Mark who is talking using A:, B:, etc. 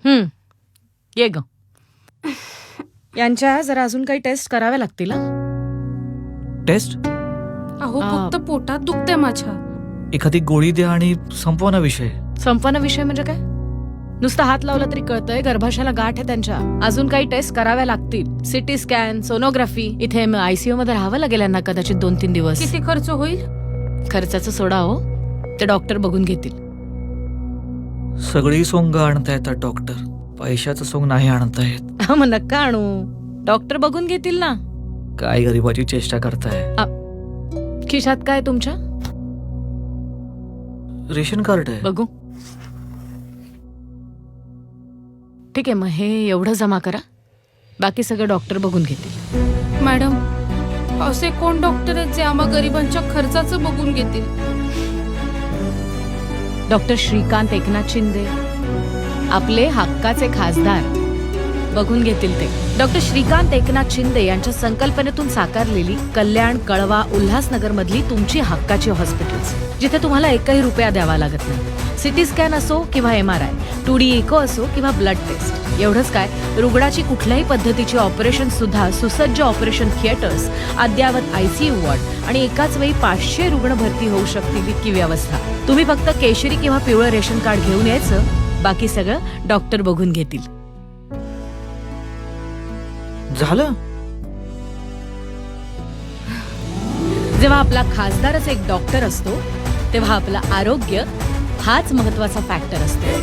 A: ये ग. यांच्या जरा अजून काही टेस्ट कराव्या लागतील.
B: टेस्ट?
C: अहो फक्त पोटात दुखते माझ्या.
B: एखादी गोळी द्या आणि संपवा ना विषय.
A: संपन्न विषय म्हणजे काय? नुसतं हात लावला तरी कळतंय गर्भाशयाला गाठ आहे त्यांच्या. अजून काही टेस्ट कराव्या लागतील. CT scan, sonography. इथे ICU मध्ये राहावं लागेल यांना कदाचित 2-3 दिवस.
C: किती खर्च होईल?
A: खर्चाचं सोडा हो, ते डॉक्टर बघून घेतील.
B: सगळी सोंग आणता येतात डॉक्टर, पैशाचं सोंग नाही आणता येत.
A: मग नका आणू, डॉक्टर बघून घेतील ना.
B: काय गरीबाची चेष्टा करताय.
A: खिशात काय तुमच्या?
B: रेशन कार्ड आहे.
A: बघू. ठीक आहे, मग हे एवढं जमा करा, बाकी सगळं डॉक्टर बघून घेतील.
C: मॅडम, असे कोण डॉक्टर आहेत जे आम्हा गरिबांच्या खर्चाचं बघून घेतील?
A: डॉक्टर श्रीकांत एकनाथ शिंदे, आपले हक्काचे खासदार, बघून घेतील ते. डॉक्टर श्रीकांत एकनाथ शिंदे यांच्या संकल्पनेतून साकारलेली कल्याण, कळवा, उल्हासनगर मधली तुमची हक्काची हॉस्पिटल्स, जिथे तुम्हाला एकही रुपया द्यावा लागत नाही. सिटी स्कॅन असो किंवा MRI, 2D इको असो किंवा ब्लड टेस्ट. एवढंच काय, रुग्णाची कुठल्याही पद्धतीची ऑपरेशन सुद्धा सुसज्ज ऑपरेशन थिएटर्स, अद्ययावत ICU वॉर्ड आणि एकाच वेळी 500 रुग्ण भरती होऊ शकतील इतकी व्यवस्था. तुम्ही फक्त केशरी किंवा पिवळं रेशन कार्ड घेऊन यायचं, बाकी सगळं डॉक्टर बघून घेतील.
B: झालं.
A: जेव्हा आपला खासदारच एक डॉक्टर असतो, तेव्हा आपलं आरोग्य हाच महत्वाचा फॅक्टर असतो.